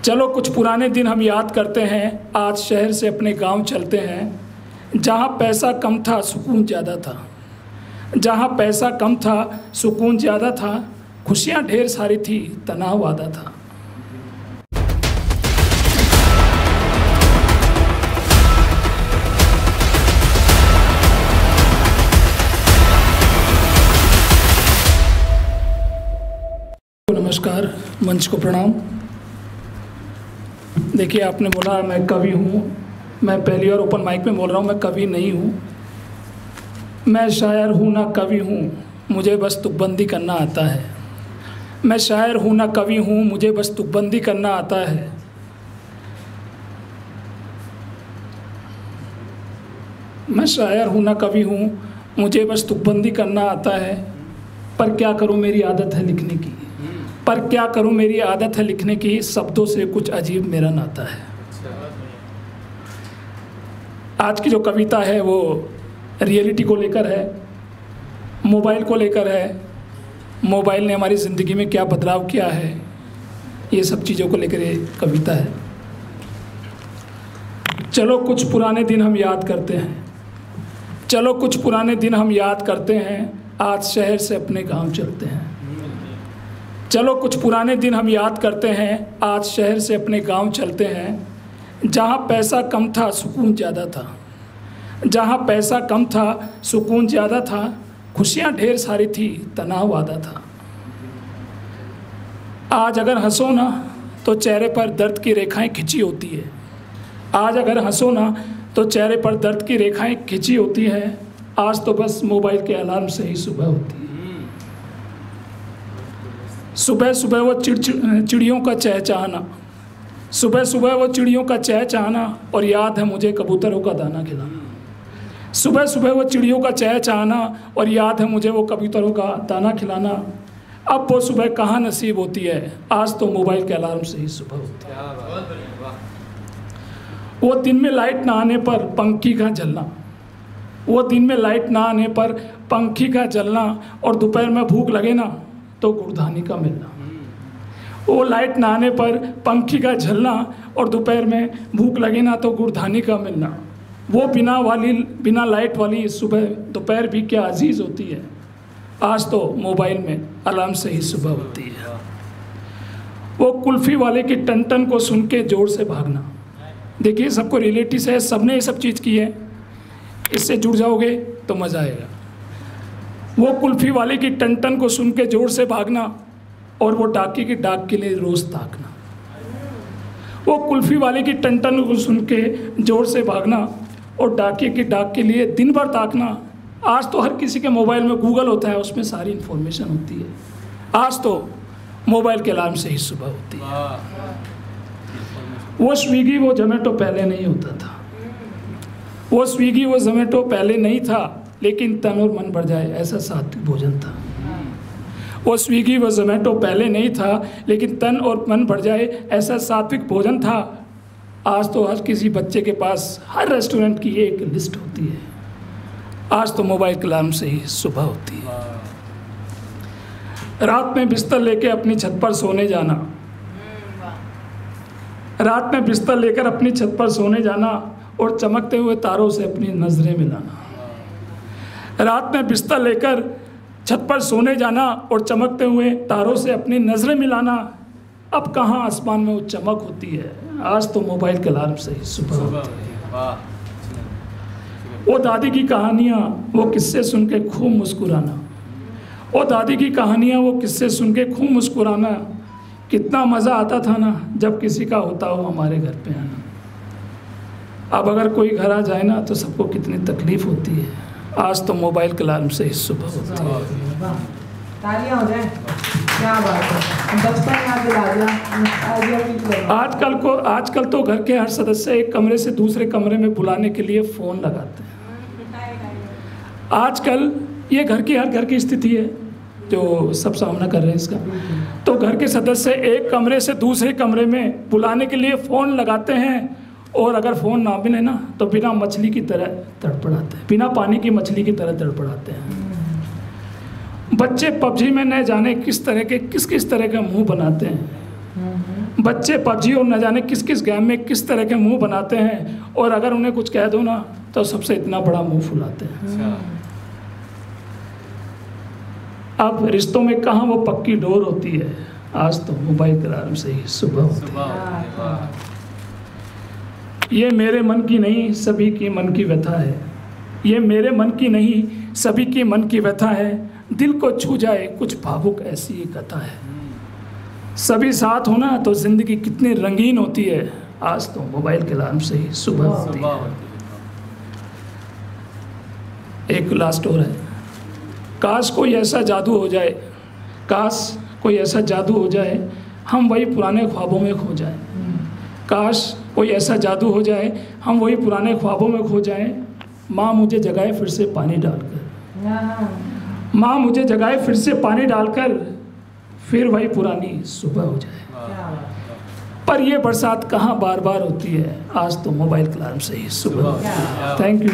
चलो कुछ पुराने दिन हम याद करते हैं, आज शहर से अपने गांव चलते हैं। जहां पैसा कम था सुकून ज़्यादा था, जहां पैसा कम था सुकून ज़्यादा था, खुशियां ढेर सारी थी, तनाव आधा था। नमस्कार, मंच को प्रणाम। देखिए, आपने बोला मैं कवि हूँ। मैं पहली बार ओपन माइक में बोल रहा हूँ, मैं कवि नहीं हूँ। मैं शायर हूँ ना कवि हूँ, मुझे बस तुकबंदी करना आता है। मैं शायर हूँ ना कवि हूँ, मुझे बस तुकबंदी करना आता है। मैं शायर हूँ ना कवि हूँ, मुझे बस तुकबंदी करना आता है। पर क्या करूँ मेरी आदत है लिखने की, पर क्या करूं मेरी आदत है लिखने की, शब्दों से कुछ अजीब मेरा नाता है। आज की जो कविता है वो रियलिटी को लेकर है, मोबाइल को लेकर है। मोबाइल ने हमारी ज़िंदगी में क्या बदलाव किया है, ये सब चीज़ों को लेकर ये कविता है। चलो कुछ पुराने दिन हम याद करते हैं, चलो कुछ पुराने दिन हम याद करते हैं, आज शहर से अपने गांव चलते हैं। चलो कुछ पुराने दिन हम याद करते हैं, आज शहर से अपने गांव चलते हैं। जहां पैसा कम था सुकून ज़्यादा था, जहां पैसा कम था सुकून ज़्यादा था, खुशियां ढेर सारी थी, तनाव आधा था। आज अगर हंसो ना तो चेहरे पर दर्द की रेखाएं खिंची होती है, आज अगर हंसो ना तो चेहरे पर दर्द की रेखाएं खिंची होती है। आज तो बस मोबाइल के अलार्म से ही सुबह होती है। सुबह सुबह वो चिड़ियों का चहचहाना, सुबह सुबह वो चिड़ियों का चहचहाना, और याद है मुझे कबूतरों का दाना खिलाना। सुबह सुबह वो चिड़ियों का चहचहाना, और याद है मुझे वो कबूतरों का दाना खिलाना। अब वो सुबह कहाँ नसीब होती है, आज तो मोबाइल के अलार्म से ही सुबह होती है। वो दिन में लाइट ना आने पर पंखी का जलना, वो दिन में लाइट ना आने पर पंखी का जलना, और दोपहर में भूख लगे ना तो गुड़धानी का मिलना। वो लाइट ना आने पर पंखी का झलना, और दोपहर में भूख लगे ना तो गुड़धानी का मिलना। वो बिना लाइट वाली सुबह दोपहर भी क्या अजीज़ होती है, आज तो मोबाइल में अलार्म से ही सुबह होती है। वो कुल्फ़ी वाले की टन टन को सुन के ज़ोर से भागना। देखिए, सबको रिलेटिव है, सबने ये सब चीज़ की है, इससे जुड़ जाओगे तो मज़ा आएगा। वो कुल्फ़ी वाले की टन टन को सुन के ज़ोर से भागना, और वो डाकी की डाक के लिए रोज़ ताकना। वो कुल्फ़ी वाले की टन टन को सुन के ज़ोर से भागना, और डाकी की डाक के लिए दिन भर ताकना। आज तो हर किसी के मोबाइल में गूगल होता है, उसमें सारी इन्फॉर्मेशन होती है। आज तो मोबाइल के अलार्म से ही सुबह होती है। वो स्विगी वो जोमेटो पहले नहीं होता था, वो स्विगी वो जोमेटो पहले नहीं था, लेकिन तन और मन बढ़ जाए ऐसा सात्विक भोजन था। वो स्विगी वो जोमेटो पहले नहीं था, लेकिन तन और मन बढ़ जाए ऐसा सात्विक भोजन था। आज तो हर किसी बच्चे के पास हर रेस्टोरेंट की एक लिस्ट होती है, आज तो मोबाइल के अलार्म से ही सुबह होती है। रात में बिस्तर लेके अपनी छत पर सोने जाना, रात में बिस्तर लेकर अपनी छत पर सोने जाना, और चमकते हुए तारों से अपनी नजरें मिलाना। रात में बिस्तर लेकर छत पर सोने जाना, और चमकते हुए तारों से अपनी नजरें मिलाना। अब कहाँ आसमान में वो चमक होती है, आज तो मोबाइल के अलार्म से ही सुबह होती है। वो दादी की कहानियाँ वो किस्से सुन के खूब मुस्कुराना, वो दादी की कहानियाँ वो किस्से सुन के खूब मुस्कुराना। कितना मज़ा आता था ना जब किसी का होता हो हमारे घर पे आना। अब अगर कोई घर आ जाए ना तो सबको कितनी तकलीफ़ होती है, आज तो मोबाइल के अलार्म से ही सुबह होती है। तालियां हो जाए, क्या बात है, बचपन याद दिला दिया। आजकल तो घर के हर सदस्य एक कमरे से दूसरे कमरे में बुलाने के लिए फ़ोन लगाते हैं। आजकल ये हर घर की स्थिति है जो सब सामना कर रहे हैं इसका। तो घर के सदस्य एक कमरे से दूसरे कमरे में बुलाने के लिए फ़ोन लगाते हैं, और अगर फ़ोन ना मिले ना तो बिना मछली की तरह तड़पड़ाते हैं, बिना पानी की मछली की तरह तड़पड़ाते हैं। बच्चे पबजी में न जाने किस किस तरह के मुंह बनाते हैं। बच्चे पबजी और न जाने किस किस गेम में किस तरह के मुंह बनाते हैं, और अगर उन्हें कुछ कह दो ना तो सबसे इतना बड़ा मुंह फुलाते हैं। अब रिश्तों में कहाँ वो पक्की डोर होती है, आज तो मोबाइल के अलार्म से ही सुबह होती है। ये मेरे मन की नहीं सभी की मन की व्यथा है, ये मेरे मन की नहीं सभी की मन की व्यथा है, दिल को छू जाए कुछ भावुक ऐसी ही कथा है। सभी साथ होना तो जिंदगी कितनी रंगीन होती है, आज तो मोबाइल के अलार्म से ही सुबह होती है। एक लास्ट और है, काश कोई ऐसा जादू हो जाए, काश कोई ऐसा जादू हो जाए, हम वही पुराने ख्वाबों में खो जाएं। काश कोई ऐसा जादू हो जाए, हम वही पुराने ख्वाबों में खो जाएं। माँ मुझे जगाए फिर से पानी डालकर, माँ मुझे जगाए फिर से पानी डालकर, फिर वही पुरानी सुबह हो जाए। पर ये बरसात कहाँ बार बार होती है, आज तो मोबाइल के अलार्म से ही सुबह। Thank you.